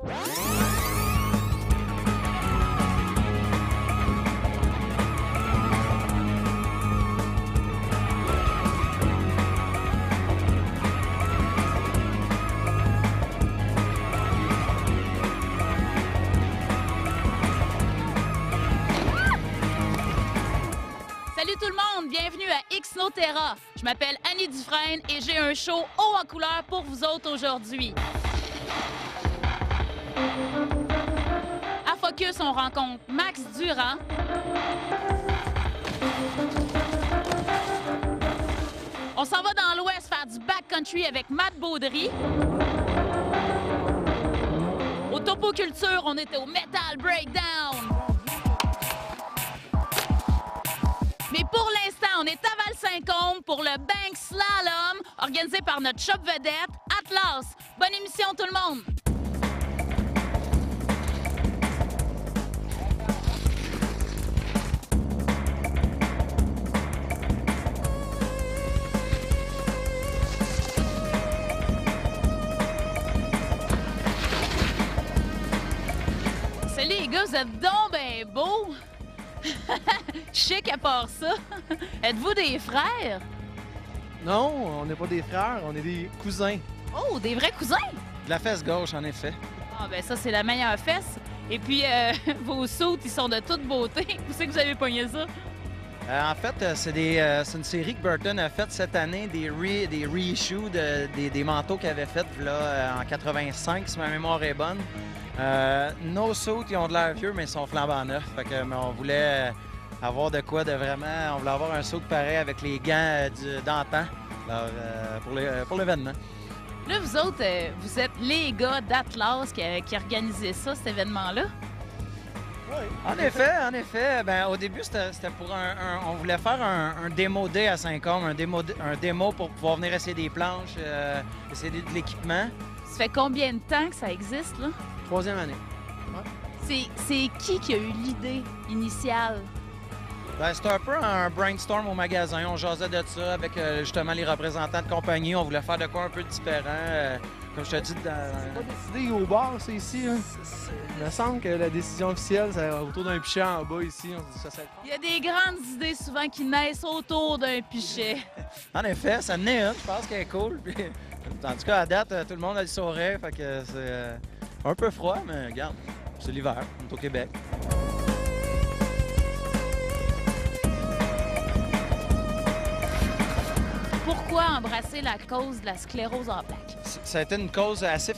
Salut tout le monde, bienvenue à X-No-Terra. Je m'appelle Annie Dufresne et j'ai un show haut en couleur pour vous autres aujourd'hui. À Focus, on rencontre Max Durand. On s'en va dans l'Ouest faire du backcountry avec Matt Baudry. Au Topo Culture, on était au Metal Breakdown. Mais pour l'instant, on est à Val-Saint-Côme pour le Bank Slalom, organisé par notre shop vedette, Atlas. Bonne émission, tout le monde! Salut les gars, vous êtes donc ben beaux! Chic à part ça. Êtes-vous des frères? Non, on n'est pas des frères, on est des cousins. Oh, des vrais cousins? De la fesse gauche, en effet. Ah, ben ça, c'est la meilleure fesse. Et puis, vos soutes, ils sont de toute beauté. Où c'est que vous avez pogné ça? En fait, c'est une série que Burton a faite cette année, des reissues des manteaux qu'il avait fait là, en 85, si ma mémoire est bonne. Nos suits, ils ont de l'air vieux, mais ils sont flambant neufs. Fait que, mais on voulait avoir de quoi de vraiment... On voulait avoir un suit pareil avec les gants d'antan pour l'événement. Là, vous autres, vous êtes les gars d'Atlas qui organisé ça, cet événement-là? Oui. En effet. Ben, au début, c'était pour on voulait faire un démo day à Saint-Côme, un démo pour pouvoir venir essayer des planches, essayer de l'équipement. Ça fait combien de temps que ça existe, là? 3e année. Ouais. C'est qui a eu l'idée initiale? Ben, c'était un peu un brainstorm au magasin. On jasait de ça avec justement les représentants de compagnie. On voulait faire de quoi un peu différent. Comme je te dis, C'est pas décidé au bar, c'est ici. Hein? Il me semble que la décision officielle, c'est autour d'un pichet en bas ici. On se dit ça. Il y a des grandes idées souvent qui naissent autour d'un pichet. En effet, ça menait une. Je pense qu'elle est cool. Puis, en tout cas, à date, tout le monde a le sourire. Fait que c'est un peu froid, mais regarde, c'est l'hiver. On est au Québec. Pourquoi embrasser la cause de la sclérose en plaques? Ça a été une cause assez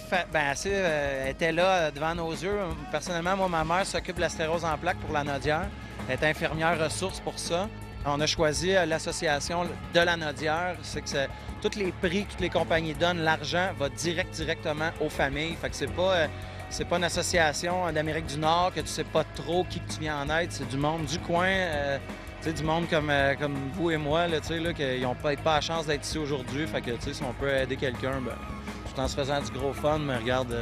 était là devant nos yeux. Personnellement, moi, ma mère s'occupe de la sclérose en plaques pour la Nodière. Elle est infirmière ressource pour ça. On a choisi l'association de la Nodière. C'est que tous les prix que toutes les compagnies donnent, l'argent va directement aux familles. Fait que c'est pas une association d'Amérique du Nord que tu sais pas trop qui que tu viens en aide. C'est du monde du coin. Du monde comme vous et moi, là, qui n'ont peut-être pas la chance d'être ici aujourd'hui. Fait que si on peut aider quelqu'un, ben, tout en se faisant du gros fun, mais regarde,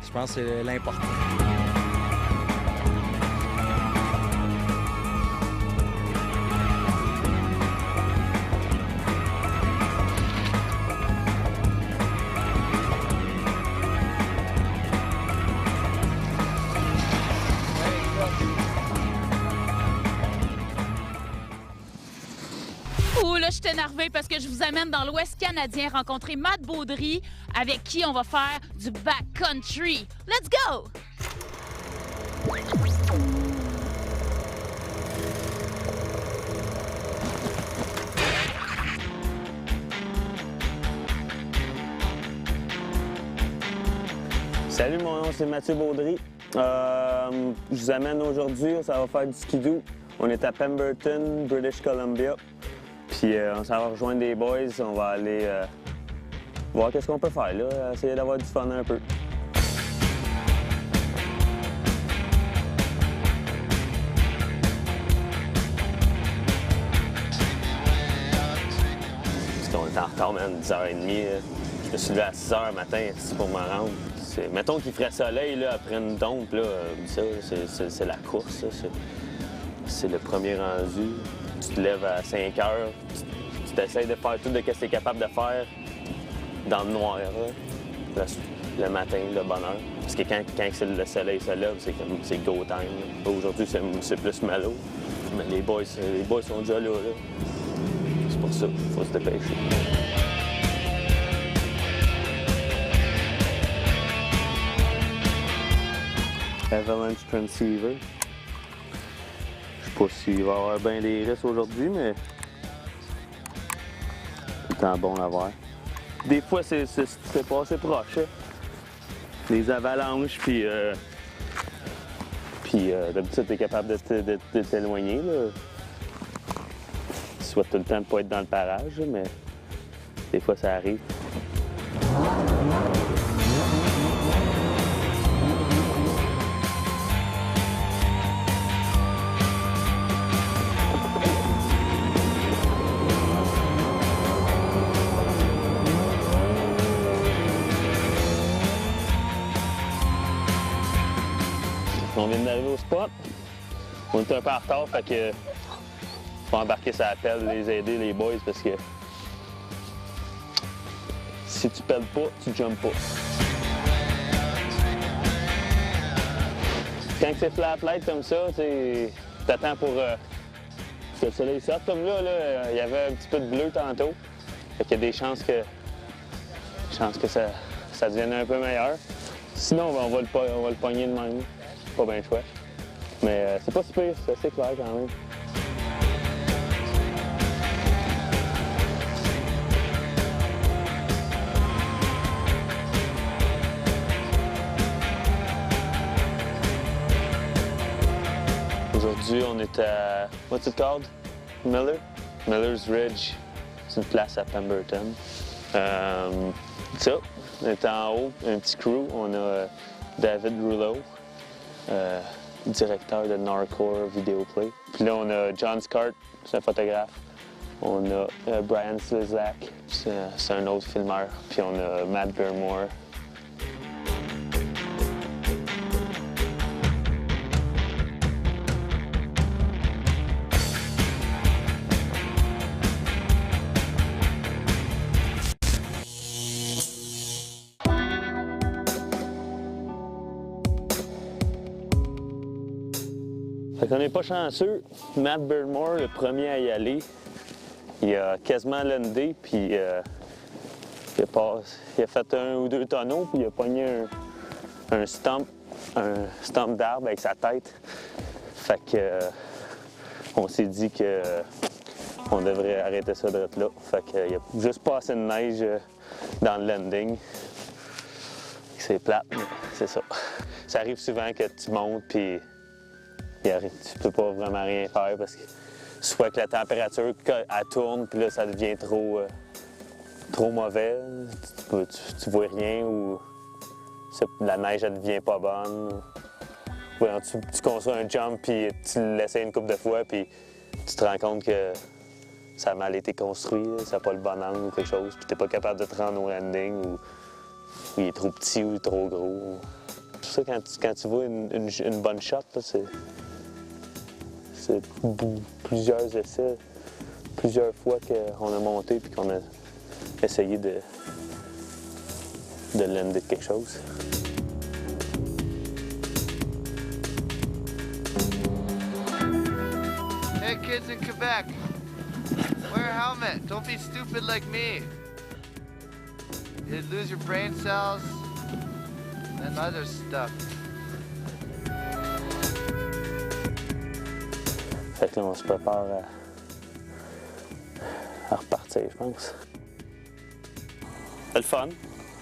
je pense que c'est l'important. Ouh, là, je suis énervée parce que je vous amène dans l'Ouest canadien rencontrer Matt Baudry, avec qui on va faire du backcountry. Let's go! Salut, mon nom c'est Mathieu Baudry. Je vous amène aujourd'hui, ça va faire du skidoo. On est à Pemberton, British Columbia. Puis on s'en va rejoindre des boys, on va aller voir qu'est-ce qu'on peut faire là, essayer d'avoir du fun un peu. On est en retard, man, 10h30. Je me suis levé à 6h le matin pour me rendre. Mettons qu'il ferait soleil là, après une dompe, là, ça, c'est la course. C'est le premier rendu. Tu te lèves à 5 heures, tu t'essayes de faire tout de ce que tu es capable de faire dans le noir. Là. le matin, le bonheur. Parce que quand le soleil se lève, c'est go time. Aujourd'hui, c'est plus mellow. Mais les boys sont déjà là. C'est pour ça qu'il faut se dépêcher. Avalanche Transceiver. Je sais pas s'il va y avoir bien des risques aujourd'hui, mais tout le temps bon à voir. Des fois, c'est passé proche. Hein? Les avalanches, puis d'habitude, t'es capable de t'éloigner. Tu souhaites tout le temps de pas être dans le parage, mais des fois, ça arrive. On vient d'arriver au spot. On est un peu en retard, fait que faut embarquer sur la pelle, les aider, les boys, parce que si tu pelles pas, tu jumpes pas. Quand c'est flat light comme ça, t'attends pour que le soleil sorte. Comme là, il y avait un petit peu de bleu tantôt. Fait qu'il y a des chances que ça devienne un peu meilleur. Sinon, on va le pogner de même. Pas bien chouette. Mais c'est pas super, c'est assez clair quand même. Aujourd'hui, on est à... What's it called? Miller? Miller's Ridge. C'est une place à Pemberton. Ça, on est en haut, un petit crew. On a David Rouleau. Directeur de Narcore Videoplay. Puis là, on a John Scott, c'est un photographe. On a Brian Slizak, c'est un autre filmeur. Puis on a Matt Bermore. Fait qu'on n'est pas chanceux. Matt Bermore, le premier à y aller, il a quasiment landé, puis il a fait 1 ou 2 tonneaux, puis il a pogné un stump d'arbre avec sa tête. Fait que on s'est dit que on devrait arrêter ça de là. Fait qu'il n'y a juste pas assez de neige dans le landing. C'est plate, mais c'est ça. Ça arrive souvent que tu montes, puis tu peux pas vraiment rien faire parce que soit que la température elle tourne puis là ça devient trop mauvais, tu vois rien ou la neige elle devient pas bonne. Ou tu construis un jump puis tu l'essayes une couple de fois puis tu te rends compte que ça a mal été construit, ça n'a pas le bon angle ou quelque chose, puis t'es pas capable de te rendre au landing ou il est trop petit ou trop gros. C'est pour ça quand tu vois une bonne shot, c'est plusieurs essais, plusieurs fois qu'on a monté puis qu'on a essayé de lander quelque chose. Hey kids in Quebec, wear a helmet. Don't be stupid like me. You'd lose your brain cells and other stuff. Fait que là, on se prépare à repartir, je pense. C'est le fun.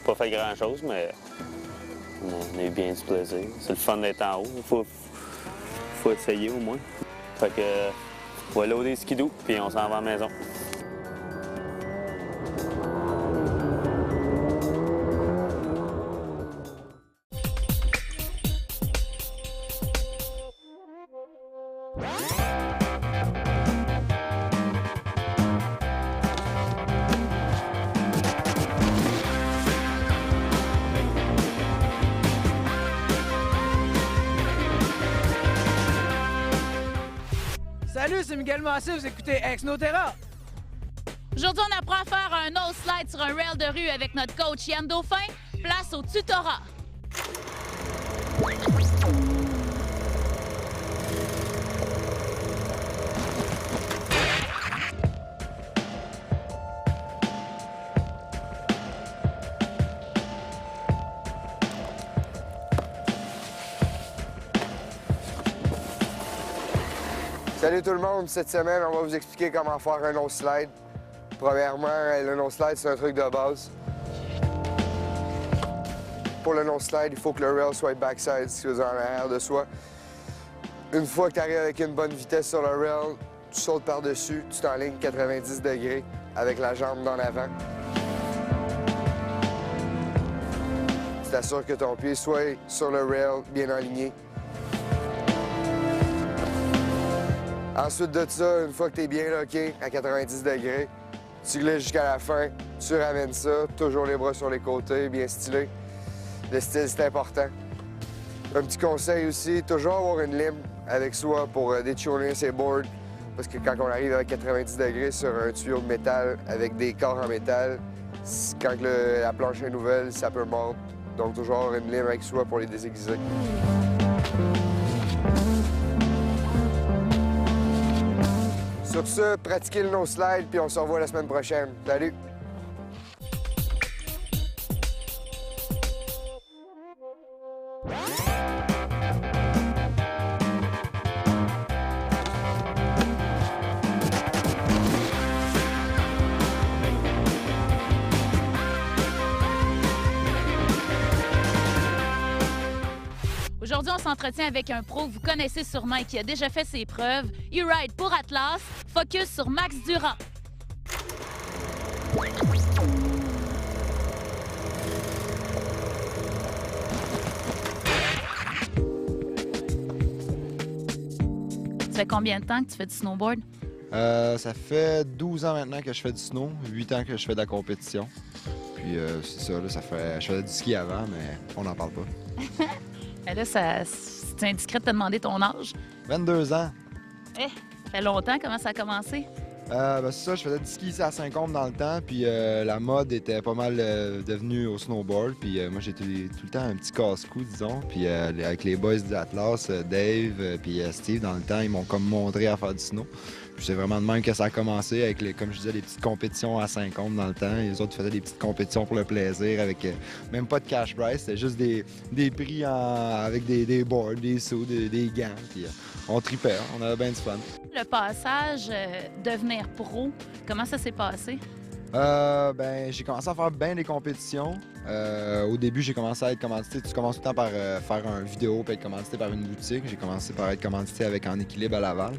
Pas fait grand-chose, mais on a eu bien du plaisir. C'est le fun d'être en haut. Il faut essayer au moins. Fait que, on va loader skidoo, puis on s'en va à la maison. Salut, c'est Miguel Massé, vous écoutez Ex-Notera. Aujourd'hui, on apprend à faire un nose slide sur un rail de rue avec notre coach Yann Dauphin. Place au tutorat. Salut tout le monde, cette semaine, on va vous expliquer comment faire un nose slide. Premièrement, le nose slide, c'est un truc de base. Pour le nose slide, il faut que le rail soit backside, ce qui veut dire en arrière de soi. Une fois que tu arrives avec une bonne vitesse sur le rail, tu sautes par-dessus, tu t'enlignes 90 degrés avec la jambe d'en avant. Tu t'assures que ton pied soit sur le rail, bien aligné. Ensuite de ça, une fois que tu es bien locké à 90 degrés, tu glisses jusqu'à la fin, tu ramènes ça, toujours les bras sur les côtés, bien stylé. Le style, c'est important. Un petit conseil aussi, toujours avoir une lime avec soi pour détuner ses boards, parce que quand on arrive à 90 degrés sur un tuyau de métal avec des corps en métal, quand la planche est nouvelle, ça peut mordre. Donc toujours avoir une lime avec soi pour les désaiguiser. Sur ce, pratiquez le nose slide, puis on se revoit la semaine prochaine. Salut! Aujourd'hui, on s'entretient avec un pro que vous connaissez sûrement et qui a déjà fait ses preuves. Il ride pour Atlas. Focus sur Max Durand. Ça fait combien de temps que tu fais du snowboard? Ça fait 12 ans maintenant que je fais du snow, 8 ans que je fais de la compétition. Puis c'est ça, là, je faisais du ski avant, mais on n'en parle pas. Ben là, c'est indiscret de te demander ton âge. 22 ans. Ça fait longtemps, comment ça a commencé? C'est ça, je faisais du ski ici à Saint-Côme dans le temps, puis la mode était pas mal devenue au snowboard, puis moi j'étais tout le temps un petit casse-cou, disons, puis avec les boys d'Atlas, Dave, puis Steve, dans le temps, ils m'ont comme montré à faire du snow. Puis c'est vraiment de même que ça a commencé avec, comme je disais, les petites compétitions à Saint-Côme dans le temps. Les autres faisaient des petites compétitions pour le plaisir avec même pas de cash prize, c'était juste des prix avec des boards, des sauts, des gants, puis on tripait, on avait bien du fun. Le passage devenir pro, comment ça s'est passé? J'ai commencé à faire bien des compétitions. Au début, j'ai commencé à être commandité. Tu commences tout le temps par faire une vidéo puis être commandité par une boutique. J'ai commencé par être commandité avec En Équilibre à Laval.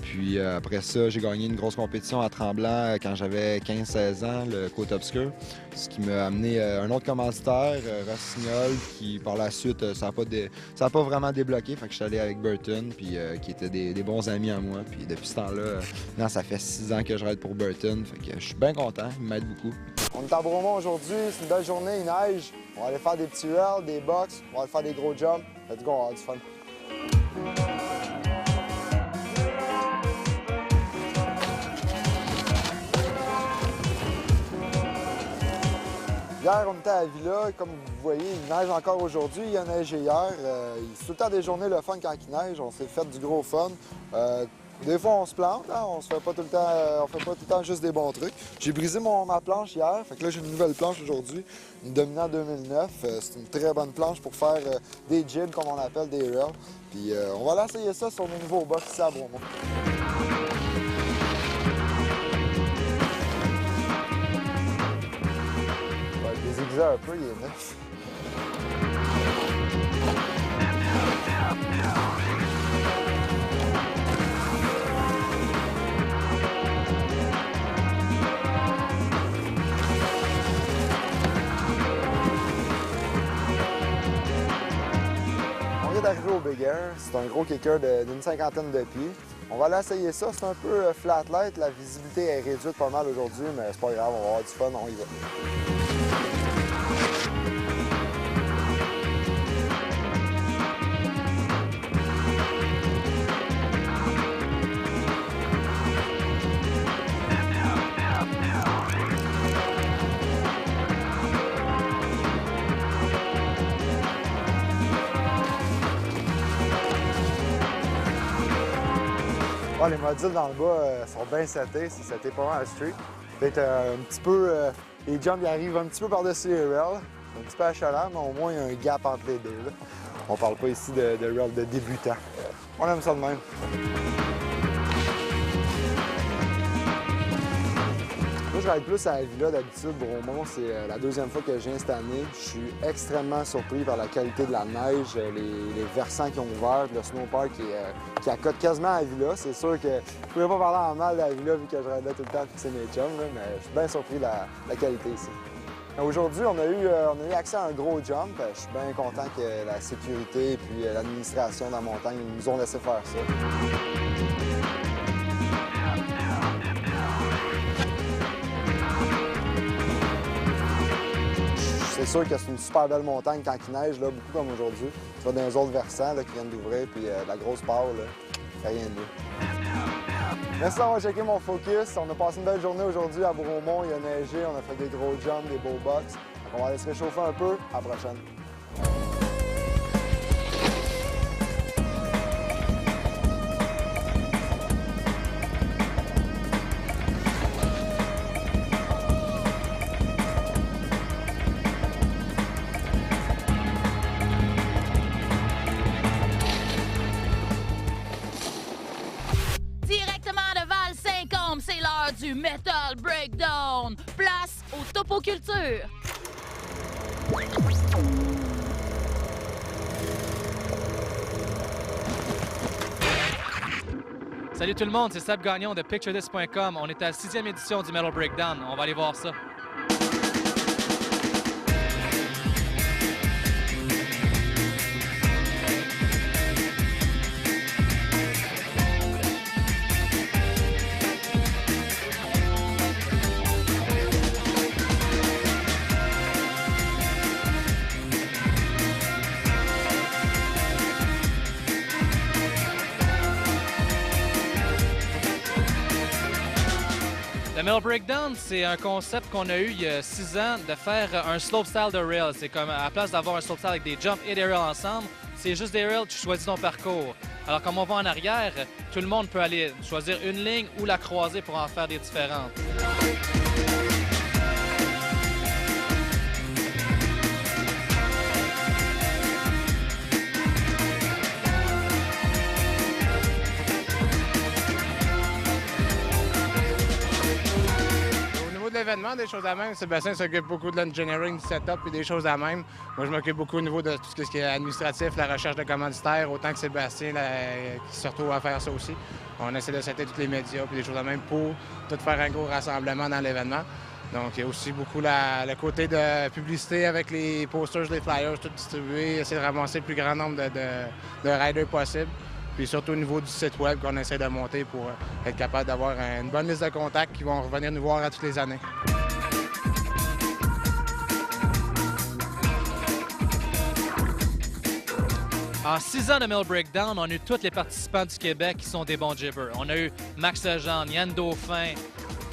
Puis après ça, j'ai gagné une grosse compétition à Tremblant quand j'avais 15-16 ans, le Côte Obscure. Ce qui m'a amené un autre commanditaire, Rossignol, qui par la suite, ça n'a pas vraiment débloqué. Fait que je suis allé avec Burton, puis qui étaient des bons amis à moi. Puis depuis ce temps-là, ça fait 6 ans que je ride pour Burton. Fait que je suis bien content, il m'aide beaucoup. On est à Bromont aujourd'hui, c'est une belle journée, il neige. On va aller faire des petits rails, des box, on va aller faire des gros jumps. Let's go, on va avoir du fun. Hier, on était à la Villa, comme vous voyez, il neige encore aujourd'hui, il a neigé hier. C'est tout le temps des journées le fun quand il neige, on s'est fait du gros fun. Des fois, on se plante, hein? On fait pas tout le temps, on fait pas tout le temps juste des bons trucs. J'ai brisé ma planche hier, fait que là, j'ai une nouvelle planche aujourd'hui, une Dominant 2009. C'est une très bonne planche pour faire des jibs, comme on appelle, des rails. Puis on va aller essayer ça sur mes nouveaux box ici à Bromont. On va le déziguer un peu, il est neuf. Arrivé au Big Air, c'est un gros kicker d'une 50aine de pieds. On va aller essayer ça, c'est un peu flat light, la visibilité est réduite pas mal aujourd'hui, mais c'est pas grave, on va avoir du fun, on y va. Ouais, les modules dans le bas sont bien setés, c'est seté pas mal à street. Peut-être un petit peu, les jumps ils arrivent un petit peu par-dessus les rails, un petit peu achalant, mais au moins il y a un gap entre les deux. Là. On parle pas ici de rails de débutants. On aime ça de même. Moi, je ride plus à la Villa d'habitude. Bromont, c'est la deuxième fois que je viens cette année. Je suis extrêmement surpris par la qualité de la neige, les versants qui ont ouvert, le snowpark qui accote quasiment à la Villa. C'est sûr que je ne pourrais pas parler en mal de la Villa vu que je ride là tout le temps fixer mes chums, là, mais je suis bien surpris de la qualité ici. Aujourd'hui, on a eu accès à un gros jump. Je suis bien content que la sécurité et puis l'administration de la montagne nous ont laissé faire ça. C'est sûr que c'est une super belle montagne quand il neige, là, beaucoup comme aujourd'hui. Tu vas dans les autres versants là, qui viennent d'ouvrir, puis la grosse pâle, là, rien de mieux. Merci d'avoir checké mon focus. On a passé une belle journée aujourd'hui à Bromont. Il a neigé, on a fait des gros jumps, des beaux box. Donc on va aller se réchauffer un peu. À la prochaine. C'est l'heure du Metal Breakdown. Place aux topocultures. Salut tout le monde, c'est Seb Gagnon de PictureThis.com. On est à la 6e édition du Metal Breakdown. On va aller voir ça. Le Metal Breakdown, c'est un concept qu'on a eu il y a 6 ans de faire un slopestyle de rail. C'est comme à la place d'avoir un slopestyle avec des jumps et des rails ensemble, c'est juste des rails, tu choisis ton parcours. Alors comme on va en arrière, tout le monde peut aller choisir une ligne ou la croiser pour en faire des différentes. L'événement, des choses à même. Sébastien s'occupe beaucoup de l'engineering, du setup et des choses à même. Moi, je m'occupe beaucoup au niveau de tout ce qui est administratif, la recherche de commanditaires, autant que Sébastien qui se retrouve à faire ça aussi. On essaie de setter tous les médias et des choses à même pour tout faire un gros rassemblement dans l'événement. Donc, il y a aussi beaucoup le côté de publicité avec les posters, les flyers, tout distribués, essayer de ramasser le plus grand nombre de riders possible. Puis surtout au niveau du site web qu'on essaie de monter pour être capable d'avoir une bonne liste de contacts qui vont revenir nous voir à toutes les années. En 6 ans de Metal Breakdown, on a eu tous les participants du Québec qui sont des bons jibbers. On a eu Max Lejeune, Yann Dauphin.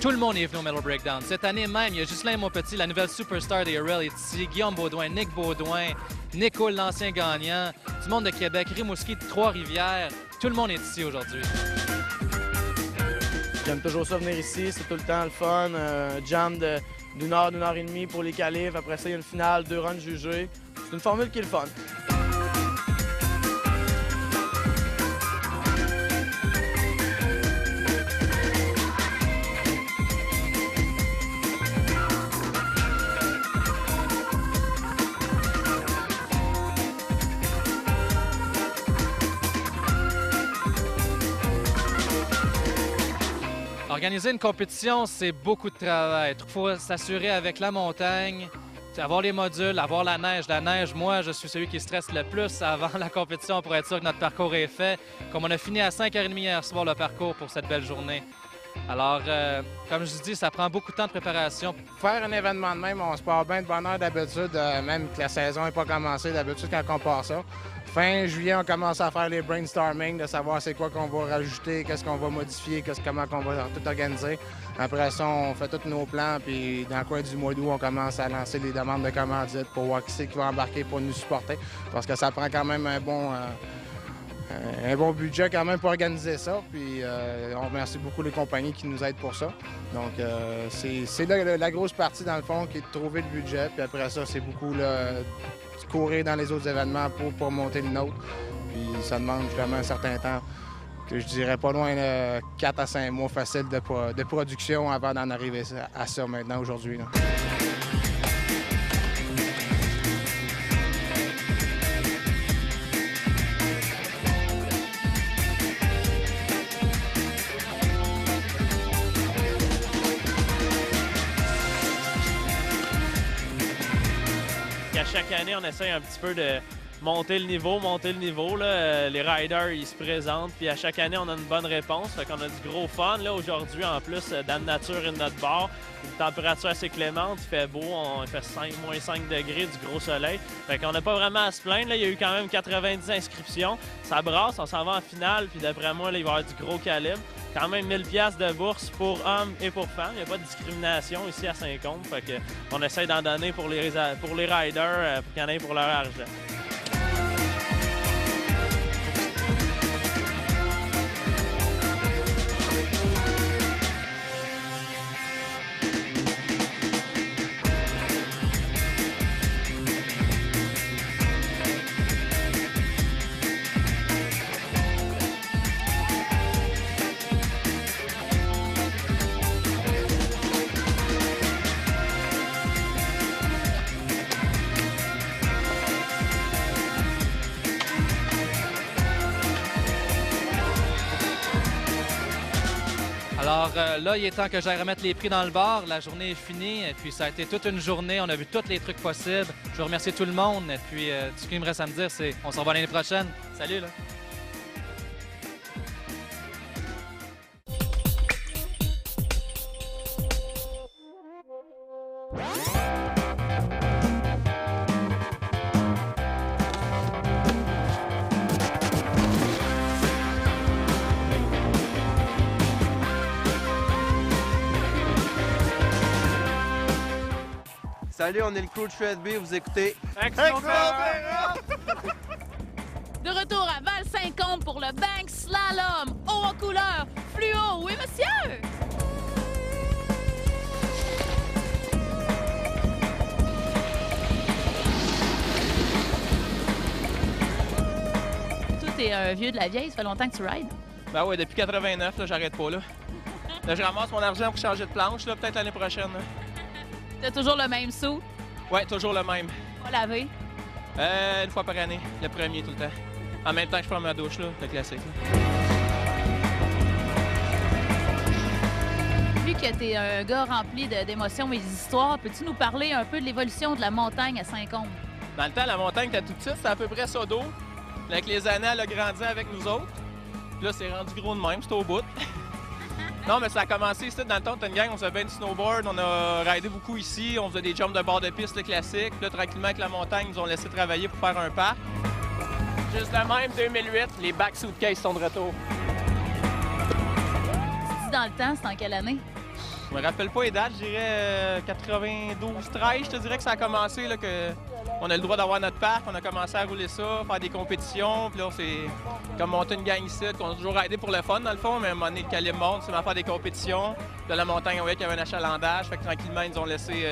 Tout le monde est venu au Metal Breakdown. Cette année même, il y a Ghislain Maupetit, la nouvelle superstar des rails, est ici. Guillaume Baudouin, Nick Baudouin, Nicole, l'ancien gagnant, du monde de Québec, Rimouski, Trois-Rivières. Tout le monde est ici aujourd'hui. J'aime toujours ça venir ici, c'est tout le temps le fun. Jam d'une heure et demie pour les qualifs. Après ça, il y a une finale, 2 runs jugés. C'est une formule qui est le fun. Organiser une compétition, c'est beaucoup de travail. Il faut s'assurer avec la montagne, avoir les modules, avoir la neige. La neige, moi, je suis celui qui stresse le plus avant la compétition pour être sûr que notre parcours est fait. Comme on a fini à 5h30 hier soir le parcours pour cette belle journée. Alors, comme je vous dis, ça prend beaucoup de temps de préparation. Faire un événement de même, on se part bien de bonheur d'habitude, même que la saison n'est pas commencée d'habitude quand on part ça. Fin juillet, on commence à faire les brainstorming, de savoir c'est quoi qu'on va rajouter, qu'est-ce qu'on va modifier, comment on va tout organiser. Après ça, on fait tous nos plans, puis dans le coin du mois d'août, on commence à lancer les demandes de commandites pour voir qui c'est qui va embarquer pour nous supporter. Parce que ça prend quand même un bon un bon budget quand même pour organiser ça. Puis on remercie beaucoup les compagnies qui nous aident pour ça. Donc c'est la grosse partie dans le fond qui est de trouver le budget. Puis après ça, c'est beaucoup de courir dans les autres événements pour monter le nôtre. Puis ça demande vraiment un certain temps, que je dirais pas loin de 4 à 5 mois faciles de production avant d'en arriver à ça maintenant aujourd'hui. À chaque année, on essaie un petit peu de monter le niveau. Là. Les riders, ils se présentent, puis à chaque année, on a une bonne réponse. Fait qu'on a du gros fun. Là, aujourd'hui, en plus, dans la nature et de notre bar, une température assez clémente, il fait beau, il fait moins 5 degrés, du gros soleil. Fait qu'on n'a pas vraiment à se plaindre. Là. Il y a eu quand même 90 inscriptions. Ça brasse, on s'en va en finale, puis d'après moi, là, il va y avoir du gros calibre. Quand même 1000 $ de bourse pour hommes et pour femmes. Il n'y a pas de discrimination ici à Saint-Côme. Fait qu'on essaie d'en donner pour les riders, pour qu'il y en ait pour leur argent. Alors là, il est temps que j'aille remettre les prix dans le bar. La journée est finie, et puis ça a été toute une journée. On a vu tous les trucs possibles. Je veux remercier tout le monde. Et puis, ce qu'il me reste à me dire, c'est on se revoit l'année prochaine. Salut, là! Salut, on est le crew de Shred B, vous écoutez De retour à Val-Saint-Côme pour le Bank Slalom, haut en couleur, fluo, oui monsieur! Toi, t'es un vieux de la vieille, ça fait longtemps que tu rides? Ben oui, depuis 89, là, j'arrête pas là. Là, je ramasse mon argent pour changer de planche, là, peut-être l'année prochaine. Là. T'as toujours le même sou? Ouais, toujours le même. Pas lavé? Une fois par année, le premier tout le temps. En même temps que je prends ma douche, là, le classique. Là. Vu que t'es un gars rempli d'émotions et d'histoires, peux-tu nous parler un peu de l'évolution de la montagne à Saint-Côme? Dans le temps, la montagne était toute petite, c'était à peu près ça d'eau. Avec les années, elle a grandi avec nous autres. Puis là, c'est rendu gros de même, c'est au bout. Non, mais ça a commencé ici, dans le temps, on était une gang, on faisait bien du snowboard, on a ridé beaucoup ici, on faisait des jumps de bord de piste, le classique. Puis là, tranquillement, avec la montagne, ils nous ont laissé travailler pour faire un parc. Juste de même, 2008, les back suitcases sont de retour. Tu dis dans le temps, c'est en quelle année? Je me rappelle pas les dates, je dirais 92-13, je te dirais que ça a commencé, là, que on a le droit d'avoir notre parc, on a commencé à rouler ça, faire des compétitions, puis là, c'est comme monter une gang ici, qu'on a toujours aidé pour le fun, dans le fond, mais à un moment donné, le calibre monte, c'est faire des compétitions. Puis là, la montagne, on voyait qu'il y avait un achalandage, fait que tranquillement, ils nous ont laissé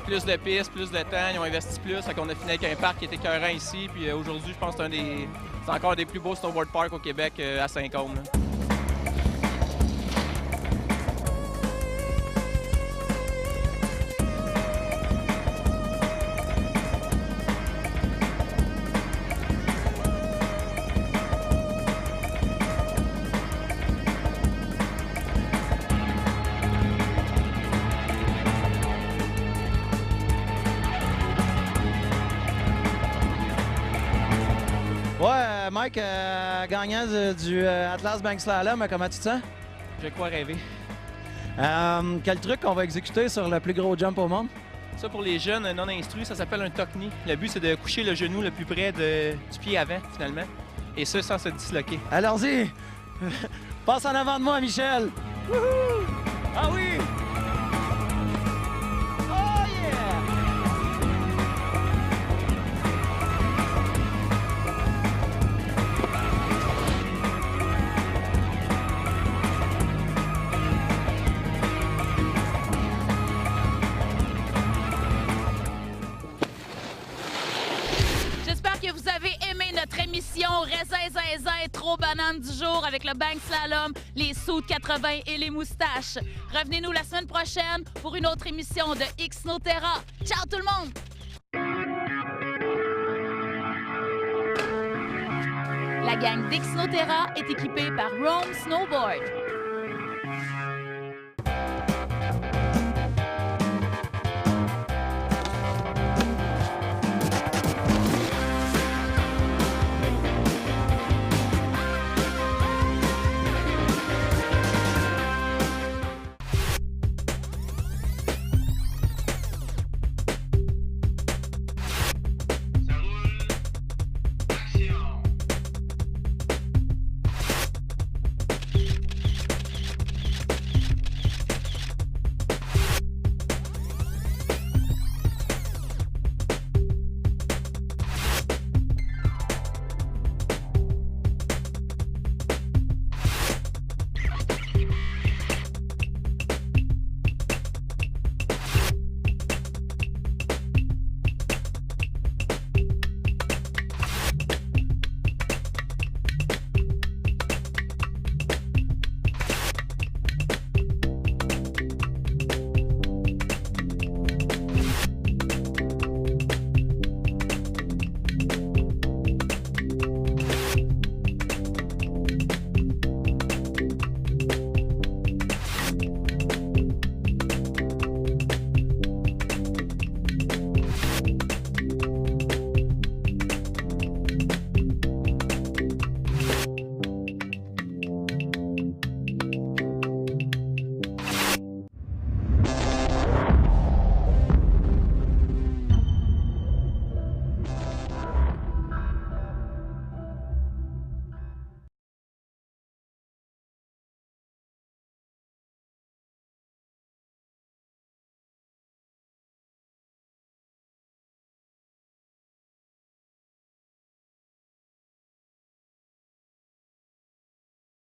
plus de pistes, plus de temps, ils ont investi plus, fait qu'on a fini avec un parc qui était écœurant ici, puis aujourd'hui, je pense que c'est encore un des plus beaux snowboard parks au Québec à Saint-Côme. Ouais, Mike, gagnant du Atlas Bank Slalom, comment tu te sens? Je crois rêver. Quel truc qu'on va exécuter sur le plus gros jump au monde? Ça, pour les jeunes non instruits, ça s'appelle un tuck-knee. Le but, c'est de coucher le genou le plus près du pied avant, finalement. Et ça, sans se disloquer. Allons-y! Passe en avant de moi, Michel! Wouhou! Ah oui! Oh yeah! notre émission Raisin Zinzin trop banane du jour avec le Bank Slalom, les sauts de 80 et les moustaches. Revenez-nous la semaine prochaine pour une autre émission de Xnoterra. Ciao tout le monde! La gang d'Xnoterra est équipée par Rome Snowboard.